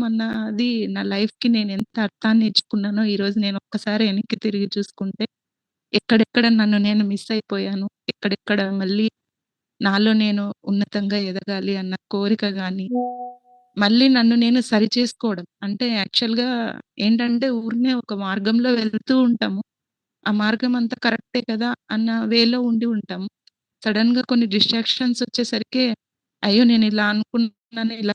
అన్నది నా లైఫ్‌కి నేనెంత అర్థాన్ని ఇచ్చుకున్నానో ఈరోజు నేను ఒక్కసారి వెనక్కి తిరిగి చూసుకుంటే, ఎక్కడెక్కడ నన్ను నేను మిస్ అయిపోయాను. ఎక్కడెక్కడ మళ్ళీ నాలో నేను ఉన్నతంగా ఎదగాలి అన్న కోరిక గాని, మళ్ళీ నన్ను నేను సరిచేసుకోవడం. అంటే యాక్చువల్‌గా ఏంటంటే ఊరినే ఒక మార్గంలో వెళ్తూ ఉంటాము. ఆ మార్గం అంతా కరెక్టే కదా! అన్న వేలో ఉండి ఉంటాము. సడెన్‌గా కొన్ని డిస్ట్రాక్షన్స్ వచ్చేసరికి, అయ్యో! నేనిలా అనుకున్నాను. ఇలా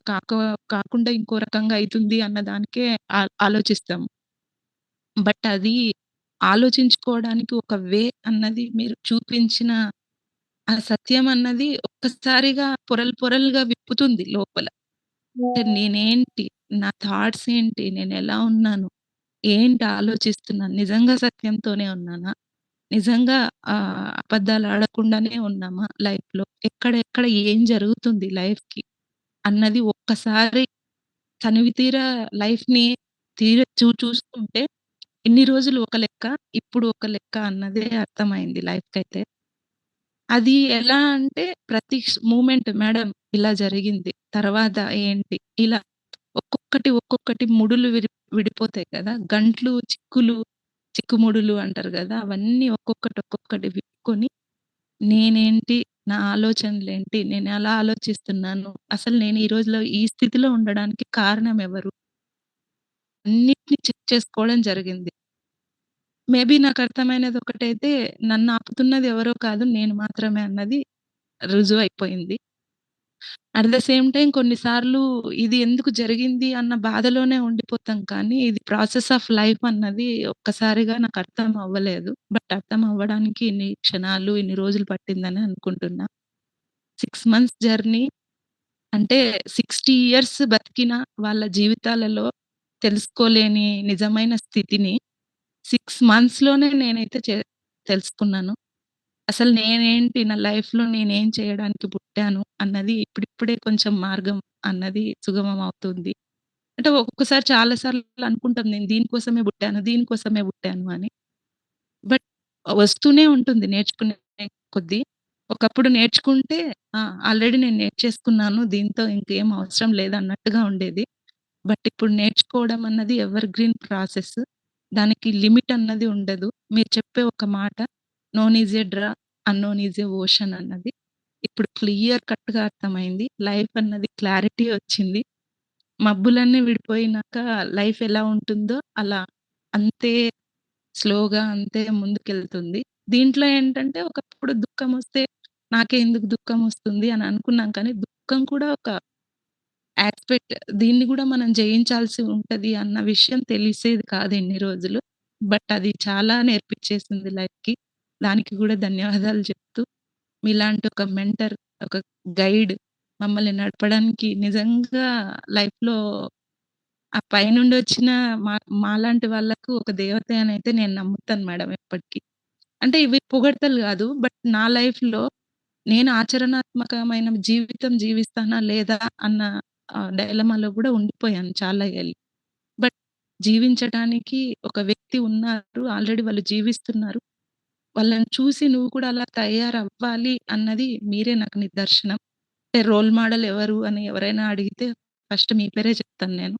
కాకుండా ఇంకో రకంగా అయితుంది అన్న దానికే ఆలోచిస్తాము. బట్ అది ఆలోచించుకోవడానికి ఒక వే అన్నది మీరు చూపించిన ఆ సత్యం అన్నది ఒక్కసారిగా పొరలు పొరలుగా విప్పుతుంది లోపల. అంటే నేనేంటి? నా థాట్స్ ఏంటి? నేనెలా ఉన్నాను? ఏంటి ఆలోచిస్తున్నాను? నిజంగా సత్యంతోనే ఉన్నానా? నిజంగా అబద్దాలు ఆడకుండానే ఉన్నామా లైఫ్‌లో? ఎక్కడ ఏం జరుగుతుంది లైఫ్‌కి అన్నది ఒక్కసారి తనివి తీరా లైఫ్‌ని చూస్తుంటే ఇన్ని రోజులు ఒక లెక్క, ఇప్పుడు ఒక లెక్క అన్నదే అర్థమైంది లైఫ్‌కైతే. అది ఎలా అంటే ప్రతి మూమెంట్ మేడం ఇలా జరిగింది. తర్వాత ఏంటి? ఇలా ఒక్కొక్కటి ముడులు విడిపోతాయి కదా! గంట్లు, చిక్కుముడులు అంటారు గదా! అవన్నీ ఒక్కొక్కటి విప్పుకొని నేనేంటి? నా ఆలోచనలేంటి? నేనెలా ఆలోచిస్తున్నాను? అసలు నేను ఈ రోజులో ఈ స్థితిలో ఉండడానికి కారణం ఎవరు? అన్నిటిని చెక్ చేసుకోవడం జరిగింది. మేబీ నాకర్థమైనది ఒకటైతే నన్ను ఆపుతున్నది ఎవరో కాదు నేను మాత్రమే అన్నది రుజువయిపోయింది. అట్ ద సేమ్ టైమ్ కొన్ని సార్లు ఇది ఎందుకు జరిగింది అన్న బాధలోనే ఉండిపోతాం కానీ, ఇది ప్రాసెస్ ఆఫ్ లైఫ్ అన్నది ఒక్కసారిగా నాకు అర్థం అవ్వలేదు. బట్ అర్థం అవ్వడానికి ఇన్ని క్షణాలు, ఇన్ని రోజులు పట్టిందని అనుకుంటున్నా. 6 మంత్స్ జర్నీ అంటే 60 ఇయర్స్ బతికిన వాళ్ళ జీవితాలలో తెలుసుకోలేని నిజమైన స్థితిని 6 మంత్స్‌లోనే నేనైతే తెలుసుకున్నాను. అసలు నేనేంటి? నా లైఫ్‌లో నేనేం చేయడానికి పుట్టాను అన్నది ఇప్పుడిప్పుడే కొంచెం మార్గం అన్నది సుగమం అవుతుంది. అంటే ఒక్కొక్కసారి చాలా సార్లు అనుకుంటాం నేను దీనికోసమే పుట్టాను అని. బట్ వస్తూనే ఉంటుంది నేర్చుకునే కొద్దీ. ఒకప్పుడు నేర్చుకుంటే ఆ! ఆల్రెడీ నేను నేర్చేసుకున్నాను. దీంతో ఇంకేం అవసరం లేదన్నట్టుగా ఉండేది. బట్ ఇప్పుడు నేర్చుకోవడం అన్నది ఎవర్ గ్రీన్ ప్రాసెస్. దానికి లిమిట్ అన్నది ఉండదు. మీరు చెప్పే ఒక మాట known is a draw, unknown is a ocean అన్నది. ఇప్పుడు క్లియర్ కట్‌గా అర్థమైంది. లైఫ్ అన్నది క్లారిటీ వచ్చింది. మబ్బులన్నీ విడిపోయినాక లైఫ్ ఎలా ఉంటుందో అలా అంతే స్లోగా అంతే ముందుకెళ్తుంది. దీంట్లో ఏంటంటే ఒకప్పుడు దుఃఖమొస్తే నాకే ఎందుకు దుఃఖమొస్తుంది అని అనుకున్నాం కానీ దుఃఖం కూడా ఒక యాస్పెక్ట్. దీన్ని గూడా మనం జయించాల్సి ఉంటది అన్న విషయం తెలిసేది కాదు ఇన్ని రోజులు. బట్ అది చాలా నేర్పిచ్చేసింది లైఫ్‌కి. దానికి గూడా ధన్యవాదాలు చెప్తూ, మీలాంటి ఒక మెంటర్, ఒక గైడ్ మమ్మల్ని నడపడానికి నిజంగా లైఫ్‌లో ఆ పైనుండొచ్చిన మా మాలాంటి వాళ్ళకు ఒక దేవతే అనైతే నేను నమ్ముతాను మేడం ఎప్పటికి. అంటే ఇవి పొగడ్తలు గాదు. బట్ నా లైఫ్‌లో నేను ఆచరణాత్మకమైన జీవితం జీవిస్తానా లేదా అన్న డైలమాలో గూడా ఉండిపోయాను చాలా ఏళ్ళు. బట్ జీవించటానికి ఒక వ్యక్తి ఉన్నారు. ఆల్రెడీ వాళ్ళు జీవిస్తున్నారు. వాళ్ళని చూసి నువ్వు కూడా అలా తయారవ్వాలి అన్నది మీరే నాకు నిదర్శనం. అంటే రోల్ మోడల్ ఎవరు అని ఎవరైనా అడిగితే ఫస్ట్ మీ పేరే చెప్తాను నేను.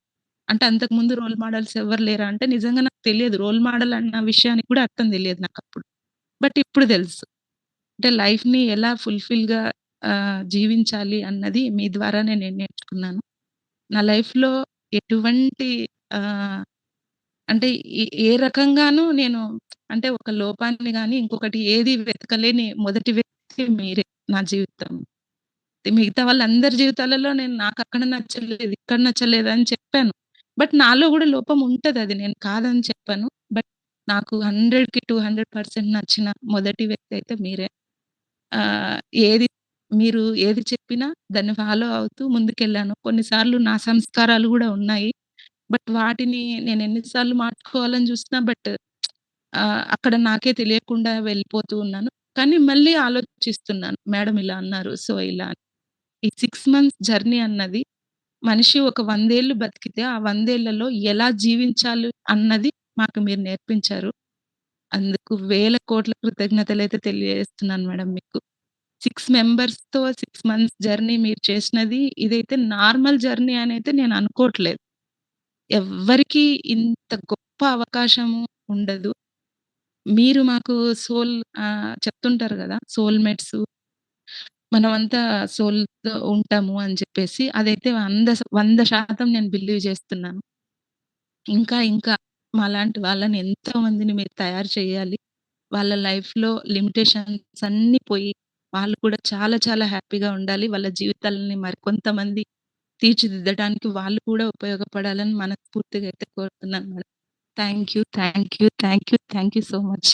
అంటే అంతకుముందు రోల్ మోడల్స్ ఎవ్వరు లేరా అంటే నిజంగా నాకు తెలియదు. రోల్ మోడల్ అన్న విషయానికి కూడా అర్థం తెలియదు నాకప్పుడు. బట్ ఇప్పుడు తెలుసు. అంటే లైఫ్‌ని ఎలా ఫుల్‌ఫిల్‌గా జీవించాలి అన్నది మీ ద్వారానే నేను నేర్చుకున్నాను. నా లైఫ్‌లో ఎటువంటి ఆహ్, అంటే ఏ రకంగానూ నేను అంటే ఒక లోపాన్ని గాని, ఇంకొకటి ఏది వెతకలేని మొదటి వ్యక్తి మీరే నా జీవితంలో. మిగతా వాళ్ళందరి జీవితాలలో నేను నాకక్కడ నచ్చలేదు, ఇక్కడ నచ్చలేదు అని చెప్పాను. బట్ నాలో గూడా లోపం ఉంటదది. నేను కాదని చెప్పను. బట్ నాకు 100కి 200% నచ్చిన మొదటి వ్యక్తి అయితే మీరే. ఆహ్, ఏది మీరు ఏది చెప్పినా దాన్ని ఫాలో అవుతూ ముందుకెళ్ళాను. కొన్నిసార్లు నా సంస్కారాలు గూడా ఉన్నాయి. బట్ వాటిని నేను ఎన్ని సార్లు మార్చుకోవాలని చూసినా బట్ అక్కడ నాకే తెలియకుండా వెళ్ళిపోతూ ఉన్నాను. కానీ మళ్ళీ ఆలోచిస్తున్నాను. మేడం ఇలా అన్నారు. సో, ఇలా అని. ఈ 6 మంత్స్ జర్నీ అన్నది మనిషి ఒక 100 ఏళ్ళు బతికితే, ఆ 100 ఏళ్లలో ఎలా జీవించాలి అన్నది మాకు మీరు నేర్పించారు. అందుకు వేల కోట్ల కృతజ్ఞతలైతే తెలియజేస్తున్నాను మేడం మీకు. 6 మెంబర్స్‌తో 6 మంత్స్ జర్నీ మీరు చేసినది ఇదైతే నార్మల్ జర్నీ అనైతే నేను అనుకోవట్లేదు. ఎవ్వరికీ ఇంత గొప్ప అవకాశము ఉండదు. మీరు మాకు చెప్తుంటారు గదా! సోల్‌మేట్సు మనమంతా సోల్‌తో ఉంటాము అని చెప్పేసి అదైతే 100% నేను బిలీవ్ చేస్తున్నాను. ఇంకా మాలాంటి వాళ్ళని ఎంతో మందిని మీరు తయారు చేయాలి. వాళ్ళ లైఫ్‌లో లిమిటేషన్స్ అన్నీ పోయి, వాళ్ళు కూడా చాలా చాలా హ్యాపీగా ఉండాలి. వాళ్ళ జీవితాలని మరికొంతమంది తీర్చిదిద్దడానికి వాళ్ళు కూడా ఉపయోగపడాలని మనస్ఫూర్తిగా అయితే కోరుతున్నాను madam. Thank you. Thank you. Thank you. Thank you so much.